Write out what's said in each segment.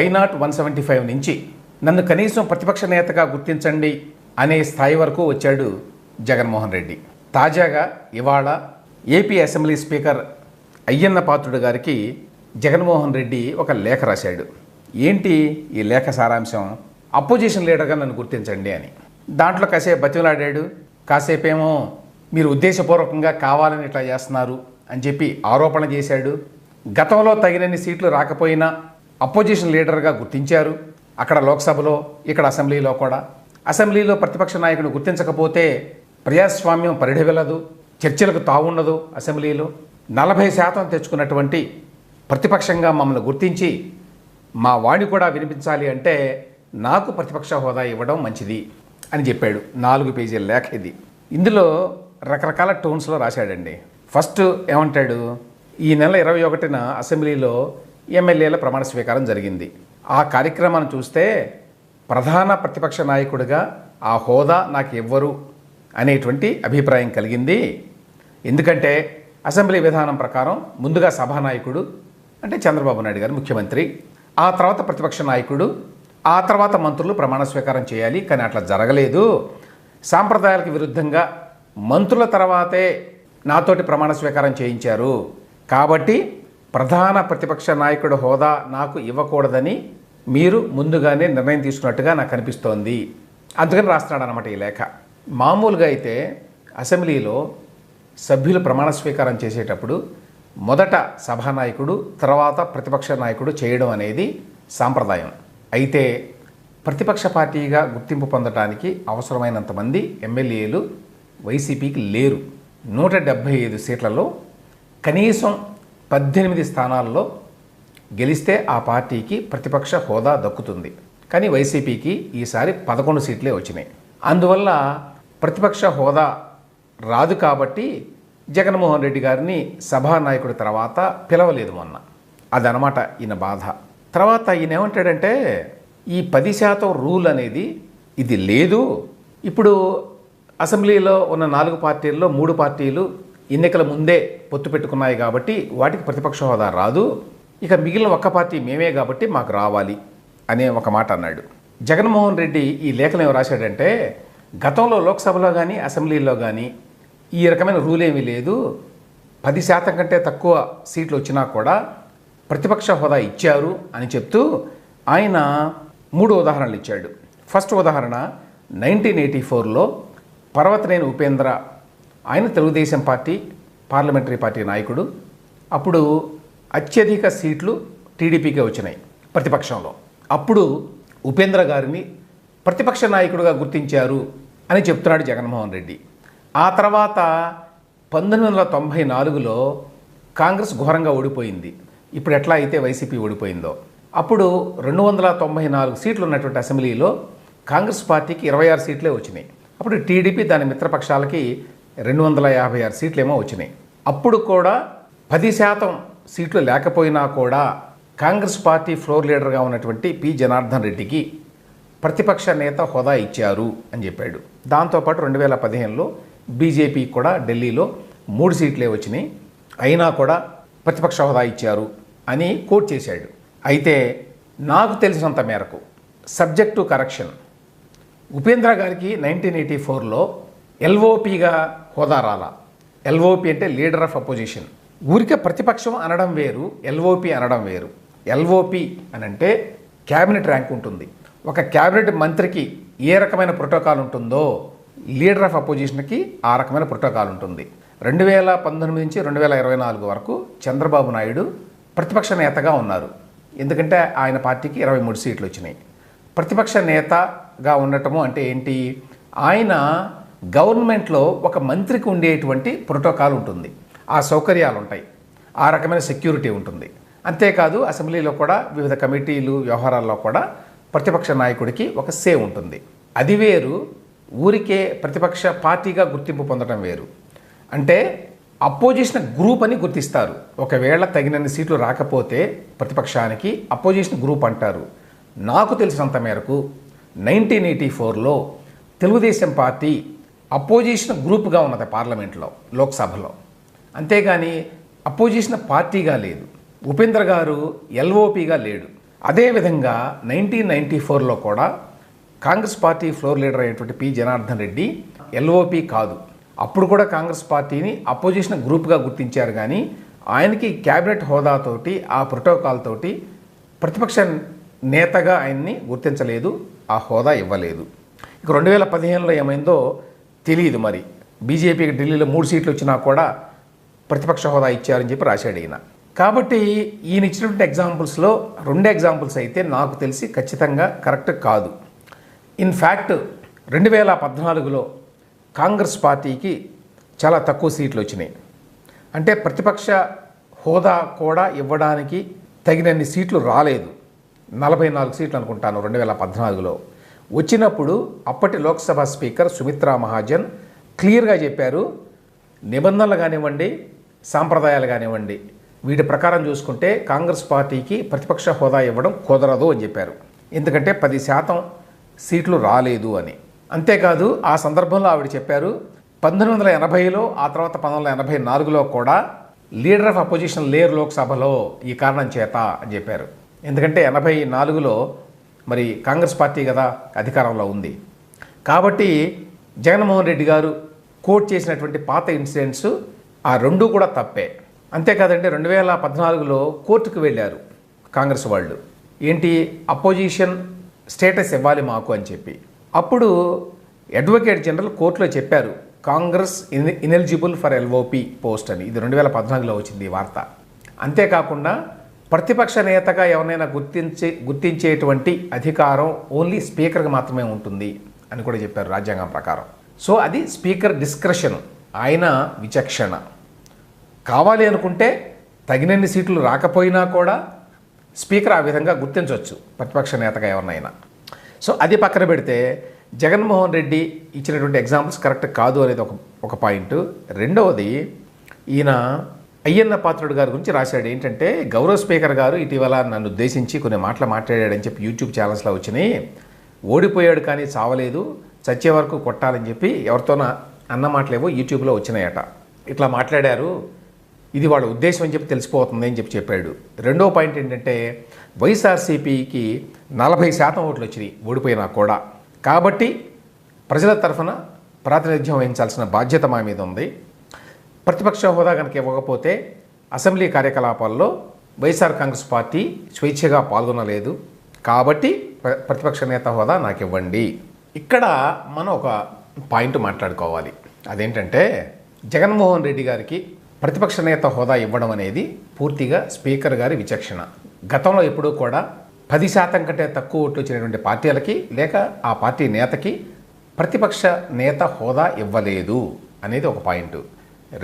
Why not 175 నుంచి నన్ను కనీసం ప్రతిపక్ష నేతగా గుర్తించండి అనే స్థాయి వరకు వచ్చాడు జగన్మోహన్ రెడ్డి. తాజాగా ఇవాళ AP assembly speaker Ayyanna Patrudu గారికి జగన్మోహన్ రెడ్డి ఒక లేఖ రాశాడు. ఏంటి ఈ లేఖ సారాంశం? అపోజిషన్ లీడర్గా నన్ను గుర్తించండి అని. దాంట్లో కాసేపు బతిమలాడాడు, కాసేపేమో మీరు ఉద్దేశపూర్వకంగా కావాలని ఇట్లా చేస్తున్నారు అని చెప్పి ఆరోపణ చేశాడు. గతంలో తగినన్ని సీట్లు రాకపోయినా అపోజిషన్ లీడర్గా గుర్తించారు, అక్కడ లోక్సభలో ఇక్కడ అసెంబ్లీలో కూడా. అసెంబ్లీలో ప్రతిపక్ష నాయకుడు గుర్తించకపోతే ప్రజాస్వామ్యం పరిఢవిల్లదు, చర్చలకు తావుండదు. అసెంబ్లీలో 40% తెచ్చుకున్నటువంటి ప్రతిపక్షంగా మమ్మల్ని గుర్తించి మా వాణి కూడా వినిపించాలి అంటే నాకు ప్రతిపక్ష హోదా ఇవ్వడం మంచిది అని చెప్పాడు. 4 పేజీల లేఖ ఇది. ఇందులో రకరకాల టోన్స్లో రాశాడండి. ఫస్ట్ ఏమంటాడు, ఈ నెల 21న అసెంబ్లీలో ఎమ్మెల్యేల ప్రమాణ స్వీకారం జరిగింది. ఆ కార్యక్రమాన్ని చూస్తే ప్రధాన ప్రతిపక్ష నాయకుడిగా ఆ హోదా నాకు ఇవ్వరు అనేటువంటి అభిప్రాయం కలిగింది. ఎందుకంటే అసెంబ్లీ విధానం ప్రకారం ముందుగా సభానాయకుడు అంటే చంద్రబాబు నాయుడు గారు ముఖ్యమంత్రి, ఆ తర్వాత ప్రతిపక్ష నాయకుడు, ఆ తర్వాత మంత్రులు ప్రమాణ స్వీకారం చేయాలి. కానీ అట్లా జరగలేదు. సాంప్రదాయాలకు విరుద్ధంగా మంత్రుల తర్వాతే నాతోటి ప్రమాణ స్వీకారం చేయించారు. కాబట్టి ప్రధాన ప్రతిపక్ష నాయకుడు హోదా నాకు ఇవ్వకూడదని మీరు ముందుగానే నిర్ణయం తీసుకున్నట్టుగా నాకు అనిపిస్తోంది. అందుకని రాస్తున్నాడు అనమాట ఈ లేఖ. మామూలుగా అయితే అసెంబ్లీలో సభ్యులు ప్రమాణ స్వీకారం చేసేటప్పుడు మొదట సభానాయకుడు తర్వాత ప్రతిపక్ష నాయకుడు చేయడం అనేది సాంప్రదాయం. అయితే ప్రతిపక్ష పార్టీగా గుర్తింపు పొందడానికి అవసరమైనంత మంది ఎమ్మెల్యేలు వైసీపీకి లేరు. 175 సీట్లలో కనీసం 18 స్థానాల్లో గెలిస్తే ఆ పార్టీకి ప్రతిపక్ష హోదా దక్కుతుంది. కానీ వైసీపీకి ఈసారి 11 సీట్లే వచ్చినాయి. అందువల్ల ప్రతిపక్ష హోదా రాదు. కాబట్టి జగన్మోహన్ రెడ్డి గారిని సభానాయకుడి తర్వాత పిలవలేదు మొన్న. అదనమాట ఈయన బాధ. తర్వాత ఈయన ఏమంటాడంటే ఈ 10% రూల్ అనేది ఇది లేదు. ఇప్పుడు అసెంబ్లీలో ఉన్న 4 పార్టీల్లో 3 పార్టీలు ఎన్నికల ముందే పొత్తు పెట్టుకున్నాయి కాబట్టి వాటికి ప్రతిపక్ష హోదా రాదు. ఇక మిగిలిన ఒక్క పార్టీ మేమే కాబట్టి మాకు రావాలి అనే ఒక మాట అన్నాడు. జగన్మోహన్ రెడ్డి ఈ లేఖను ఏమి రాశాడంటే గతంలో లోక్సభలో కానీ అసెంబ్లీలో కానీ ఈ రకమైన రూల్ ఏమీ లేదు. 10% కంటే తక్కువ సీట్లు వచ్చినా కూడా ప్రతిపక్ష హోదా ఇచ్చారు అని చెప్తూ ఆయన 3 ఉదాహరణలు ఇచ్చాడు. ఫస్ట్ ఉదాహరణ 1984లో పర్వతనేని ఉపేంద్ర, ఆయన తెలుగుదేశం పార్టీ పార్లమెంటరీ పార్టీ నాయకుడు. అప్పుడు అత్యధిక సీట్లు టీడీపీకే వచ్చినాయి ప్రతిపక్షంలో. అప్పుడు ఉపేంద్ర గారిని ప్రతిపక్ష నాయకుడిగా గుర్తించారు అని చెప్తున్నాడు జగన్మోహన్ రెడ్డి. ఆ తర్వాత 1994లో కాంగ్రెస్ ఘోరంగా ఓడిపోయింది. ఇప్పుడు ఎట్లా అయితే వైసీపీ ఓడిపోయిందో, అప్పుడు 294 సీట్లు ఉన్నటువంటి అసెంబ్లీలో కాంగ్రెస్ పార్టీకి 26 సీట్లే వచ్చినాయి. అప్పుడు టీడీపీ దాని మిత్రపక్షాలకి 256 సీట్లేమో వచ్చినాయి. అప్పుడు కూడా 10% సీట్లు లేకపోయినా కూడా కాంగ్రెస్ పార్టీ ఫ్లోర్ లీడర్గా ఉన్నటువంటి పి జనార్దన్ రెడ్డికి ప్రతిపక్ష నేత హోదా ఇచ్చారు అని చెప్పాడు. దాంతోపాటు 2015లో బీజేపీ కూడా ఢిల్లీలో 3 సీట్లే వచ్చినాయి, అయినా కూడా ప్రతిపక్ష హోదా ఇచ్చారు అని కోట్ చేశాడు. అయితే నాకు తెలిసినంత మేరకు సబ్జెక్ట్ టు కరెక్షన్, ఉపేంద్ర గారికి 1984లో ఎల్ఓపిగా హోదా రాలా. ఎల్ఓపి అంటే లీడర్ ఆఫ్ అపోజిషన్. ఊరికే ప్రతిపక్షం అనడం వేరు, ఎల్ఓపి అనడం వేరు. ఎల్ఓపి అని అంటే క్యాబినెట్ ర్యాంక్ ఉంటుంది. ఒక క్యాబినెట్ మంత్రికి ఏ రకమైన ప్రోటోకాల్ ఉంటుందో లీడర్ ఆఫ్ అపోజిషన్కి ఆ రకమైన ప్రోటోకాల్ ఉంటుంది. 2019 నుంచి 2024 వరకు చంద్రబాబు నాయుడు ప్రతిపక్ష నేతగా ఉన్నారు. ఎందుకంటే ఆయన పార్టీకి 23 సీట్లు వచ్చినాయి. ప్రతిపక్ష నేతగా ఉండటము అంటే ఏంటి, ఆయన గవర్నమెంట్లో ఒక మంత్రికి ఉండేటువంటి ప్రోటోకాల్ ఉంటుంది, ఆ సౌకర్యాలు ఉంటాయి, ఆ రకమైన సెక్యూరిటీ ఉంటుంది. అంతేకాదు అసెంబ్లీలో కూడా వివిధ కమిటీలు వ్యవహారాల్లో కూడా ప్రతిపక్ష నాయకుడికి ఒక సే ఉంటుంది. అది వేరు, ఊరికే ప్రతిపక్ష పార్టీగా గుర్తింపు పొందడం వేరు. అంటే అపోజిషన్ గ్రూప్ అని గుర్తిస్తారు. ఒకవేళ తగినన్ని సీట్లు రాకపోతే ప్రతిపక్షానికి అపోజిషన్ గ్రూప్ అంటారు. నాకు తెలిసినంత మేరకు 1984లో తెలుగుదేశం పార్టీ అపోజిషన్ గ్రూప్గా ఉన్నది పార్లమెంట్లో, లోక్సభలో. అంతేగాని అపోజిషన్ పార్టీగా లేదు. ఉపేంద్ర గారు ఎల్ఓపిగా లేడు. అదేవిధంగా 1994లో కూడా కాంగ్రెస్ పార్టీ ఫ్లోర్ లీడర్ అయినటువంటి పి జనార్దన్ రెడ్డి ఎల్ఓపి కాదు. అప్పుడు కూడా కాంగ్రెస్ పార్టీని అపోజిషన్ గ్రూప్గా గుర్తించారు, కానీ ఆయనకి క్యాబినెట్ హోదాతోటి ఆ ప్రోటోకాల్ తోటి ప్రతిపక్ష నేతగా ఆయన్ని గుర్తించలేదు, ఆ హోదా ఇవ్వలేదు. ఇక 2015లో ఏమైందో తెలియదు. మరి బీజేపీకి ఢిల్లీలో 3 సీట్లు వచ్చినా కూడా ప్రతిపక్ష హోదా ఇచ్చారని చెప్పి రాశాడు ఈయన. కాబట్టి ఈయన ఇచ్చినటువంటి ఎగ్జాంపుల్స్లో 2 ఎగ్జాంపుల్స్ అయితే నాకు తెలిసి ఖచ్చితంగా కరెక్ట్ కాదు. ఇన్ఫ్యాక్ట్ 2014లో కాంగ్రెస్ పార్టీకి చాలా తక్కువ సీట్లు వచ్చినాయి. అంటే ప్రతిపక్ష హోదా కూడా ఇవ్వడానికి తగినన్ని సీట్లు రాలేదు. 44 సీట్లు అనుకుంటాను 2014లో. వచ్చినప్పుడు అప్పటి లోక్సభ స్పీకర్ సుమిత్రా మహాజన్ క్లియర్గా చెప్పారు, నిబంధనలు కానివ్వండి, సాంప్రదాయాలు కానివ్వండి, వీటి ప్రకారం చూసుకుంటే కాంగ్రెస్ పార్టీకి ప్రతిపక్ష హోదా ఇవ్వడం కుదరదు అని చెప్పారు. ఎందుకంటే 10% సీట్లు రాలేదు అని. అంతేకాదు ఆ సందర్భంలో ఆవిడ చెప్పారు, 1980లో ఆ తర్వాత 1984లో కూడా లీడర్ ఆఫ్ అపోజిషన్ లేరు లోక్సభలో ఈ కారణం చేత అని చెప్పారు. ఎందుకంటే 84లో మరి కాంగ్రెస్ పార్టీ కదా అధికారంలో ఉంది. కాబట్టి జగన్మోహన్ రెడ్డి గారు కోట్ చేసినటువంటి పాత ఇన్సిడెంట్స్ ఆ 2 కూడా తప్పే. అంతేకాదండి 2014లో కోర్టుకు వెళ్ళారు కాంగ్రెస్ వాళ్ళు, ఏంటి అపోజిషన్ స్టేటస్ ఇవ్వాలి మాకు అని చెప్పి. అప్పుడు అడ్వకేట్ జనరల్ కోర్టులో చెప్పారు, Congress ineligible for LOP post అని. ఇది 2014లో వచ్చింది ఈ వార్త. అంతేకాకుండా ప్రతిపక్ష నేతగా ఎవరినైనా గుర్తించేటువంటి అధికారం ఓన్లీ స్పీకర్కి మాత్రమే ఉంటుంది అని కూడా చెప్పారు రాజ్యాంగం ప్రకారం. సో అది స్పీకర్ డిస్క్రెషన్, ఆయన విచక్షణ. కావాలి అనుకుంటే తగినన్ని సీట్లు రాకపోయినా కూడా స్పీకర్ ఆ విధంగా గుర్తించవచ్చు ప్రతిపక్ష నేతగా ఎవరినైనా. సో అది పక్కన పెడితే జగన్మోహన్ రెడ్డి ఇచ్చినటువంటి ఎగ్జాంపుల్స్ కరెక్ట్ కాదు అనేది ఒక పాయింట్. రెండవది, ఈయన అయ్యన్న పాత్రుడు గారి గురించి రాశాడు. ఏంటంటే గౌరవ స్పీకర్ గారు ఇటీవల నన్ను ఉద్దేశించి కొన్ని మాటలు మాట్లాడాడని చెప్పి యూట్యూబ్ ఛానల్స్లో వచ్చినాయి. ఓడిపోయాడు కానీ చావలేదు, చచ్చే వరకు కొట్టాలని చెప్పి ఎవరితోన అన్న మాటలేవో యూట్యూబ్లో వచ్చినాయట. ఇట్లా మాట్లాడారు, ఇది వాళ్ళ ఉద్దేశం అని చెప్పి తెలిసిపోతుంది అని చెప్పి చెప్పాడు. రెండో పాయింట్ ఏంటంటే వైఎస్ఆర్సీపీకి 40% ఓట్లు వచ్చినాయి ఓడిపోయినా కూడా. కాబట్టి ప్రజల తరఫున ప్రాతినిధ్యం వహించాల్సిన బాధ్యత మా మీద ఉంది. ప్రతిపక్ష హోదా కనుక ఇవ్వకపోతే అసెంబ్లీ కార్యకలాపాల్లో వైఎస్ఆర్ కాంగ్రెస్ పార్టీ స్వేచ్ఛగా పాల్గొనలేదు, కాబట్టి ప్రతిపక్ష నేత హోదా నాకు ఇవ్వండి. ఇక్కడ మనం ఒక పాయింట్ మాట్లాడుకోవాలి. అదేంటంటే జగన్మోహన్ రెడ్డి గారికి ప్రతిపక్ష నేత హోదా ఇవ్వడం అనేది పూర్తిగా స్పీకర్ గారి విచక్షణ. గతంలో ఎప్పుడూ కూడా 10% కంటే తక్కువ ఓట్లు వచ్చినటువంటి పార్టీలకి లేక ఆ పార్టీ నేతకి ప్రతిపక్ష నేత హోదా ఇవ్వలేదు అనేది ఒక పాయింట్.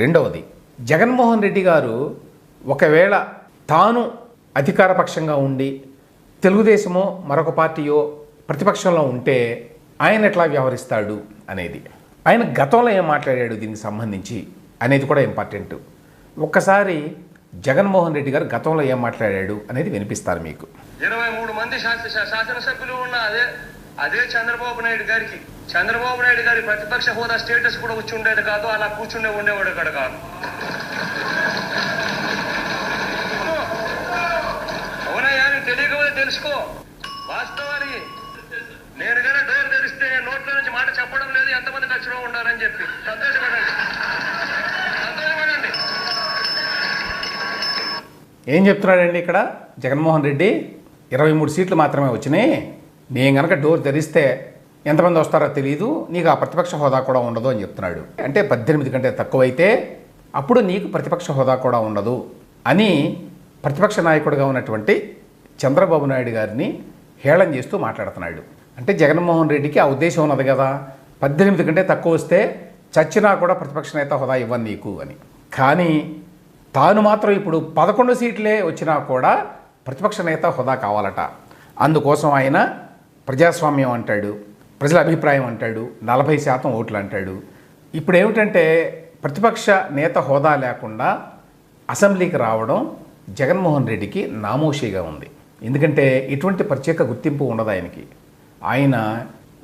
రెండవది, జగన్మోహన్ రెడ్డి గారు ఒకవేళ తాను అధికారపక్షంగా ఉండి తెలుగుదేశమో మరొక పార్టీయో ప్రతిపక్షంలో ఉంటే ఆయన ఎట్లా వ్యవహరిస్తాడు అనేది, ఆయన గతంలో ఏం మాట్లాడాడు దీనికి సంబంధించి అనేది కూడా ఇంపార్టెంట్. ఒక్కసారి జగన్మోహన్ రెడ్డి గారు గతంలో ఏం మాట్లాడాడు అనేది వినిపిస్తారు మీకు. 23 మంది శాసనసభ్యులు ఉన్న అదే చంద్రబాబు నాయుడు గారి ప్రతిపక్ష హోదా స్టేటస్ కూడా వచ్చి ఉండేది కాదు, అలా ఉండేవాడు కూడా కాదు. అవునయ్యా, నీకు తెలియకపోతే తెలుసుకో. వాస్తవానికి నేను కనుక డోర్ తెరిస్తే నోట్ల నుంచి మాట చెప్పడం లేదు, ఎంతమంది టచ్లో ఉండాలని చెప్పి సంతోషపడండి. ఏం చెప్తున్నాడండి ఇక్కడ జగన్మోహన్ రెడ్డి? 23 సీట్లు మాత్రమే వచ్చినాయి, నేను కనుక డోర్ తెరిస్తే ఎంతమంది వస్తారో తెలియదు, నీకు ఆ ప్రతిపక్ష హోదా కూడా ఉండదు అని చెప్తున్నాడు. అంటే 18 కంటే తక్కువైతే అప్పుడు నీకు ప్రతిపక్ష హోదా కూడా ఉండదు అని ప్రతిపక్ష నాయకుడిగా ఉన్నటువంటి చంద్రబాబు నాయుడు గారిని హేళన చేస్తూ మాట్లాడుతున్నాడు. అంటే జగన్మోహన్ రెడ్డికి ఆ ఉద్దేశం ఉన్నది కదా, 18 కంటే తక్కువ వస్తే చచ్చినా కూడా ప్రతిపక్ష నేత హోదా ఇవ్వను నీకు అని. కానీ తాను మాత్రం ఇప్పుడు 11 సీట్లే వచ్చినా కూడా ప్రతిపక్ష నేత హోదా కావాలట. అందుకోసం ఆయన ప్రజాస్వామ్యం అంటాడు, ప్రజల అభిప్రాయం అంటాడు, 40% ఓట్లు అంటాడు. ఇప్పుడు ఏమిటంటే ప్రతిపక్ష నేత హోదా లేకుండా అసెంబ్లీకి రావడం జగన్మోహన్ రెడ్డికి నామోషిగా ఉంది. ఎందుకంటే ఎటువంటి ప్రత్యేక గుర్తింపు ఉండదు ఆయనకి. ఆయన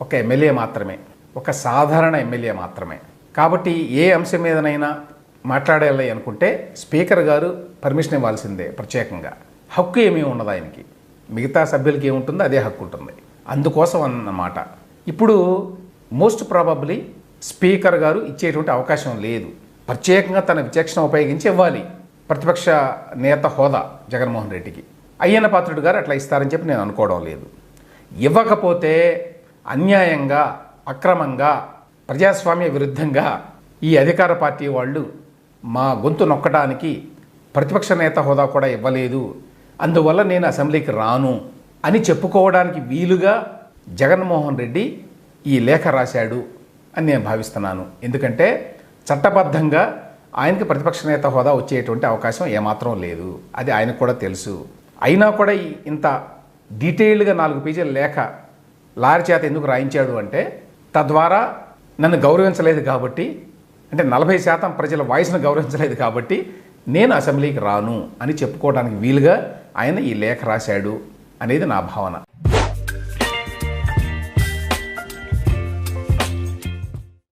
ఒక ఎమ్మెల్యే మాత్రమే, ఒక సాధారణ ఎమ్మెల్యే మాత్రమే. కాబట్టి ఏ అంశం మీదనైనా మాట్లాడాలి అనుకుంటే స్పీకర్ గారు పర్మిషన్ ఇవ్వాల్సిందే, ప్రత్యేకంగా హక్కు ఏమీ ఉండదు ఆయనకి. మిగతా సభ్యులకి ఏముంటుందో అదే హక్కు ఉంటుంది. అందుకోసం అన్నమాట. ఇప్పుడు మోస్ట్ ప్రాబబ్లీ స్పీకర్ గారు ఇచ్చేటువంటి అవకాశం లేదు. ప్రత్యేకంగా తన విచక్షణ ఉపయోగించి ఇవ్వాలి ప్రతిపక్ష నేత హోదా జగన్మోహన్ రెడ్డికి. అయ్యన్న పాత్రుడు గారు అట్లా ఇస్తారని చెప్పి నేను అనుకోవడం లేదు. ఇవ్వకపోతే అన్యాయంగా, అక్రమంగా, ప్రజాస్వామ్య విరుద్ధంగా ఈ అధికార పార్టీ వాళ్ళు మా గొంతు నొక్కడానికి ప్రతిపక్ష నేత హోదా కూడా ఇవ్వలేదు, అందువల్ల నేను అసెంబ్లీకి రాను అని చెప్పుకోవడానికి వీలుగా జగన్మోహన్ రెడ్డి ఈ లేఖ రాశాడు అని నేను భావిస్తున్నాను. ఎందుకంటే చట్టబద్ధంగా ఆయనకి ప్రతిపక్ష నేత హోదా వచ్చేటువంటి అవకాశం ఏమాత్రం లేదు. అది ఆయనకు కూడా తెలుసు. అయినా కూడా ఇంత డీటెయిల్డ్గా 4 పేజీల లేఖ లారీ చేత ఎందుకు రాయించాడు అంటే, తద్వారా నన్ను గౌరవించలేదు కాబట్టి, అంటే 40% ప్రజల వాయిస్ను గౌరవించలేదు కాబట్టి నేను అసెంబ్లీకి రాను అని చెప్పుకోవడానికి వీలుగా ఆయన ఈ లేఖ రాశాడు అనేది నా భావన.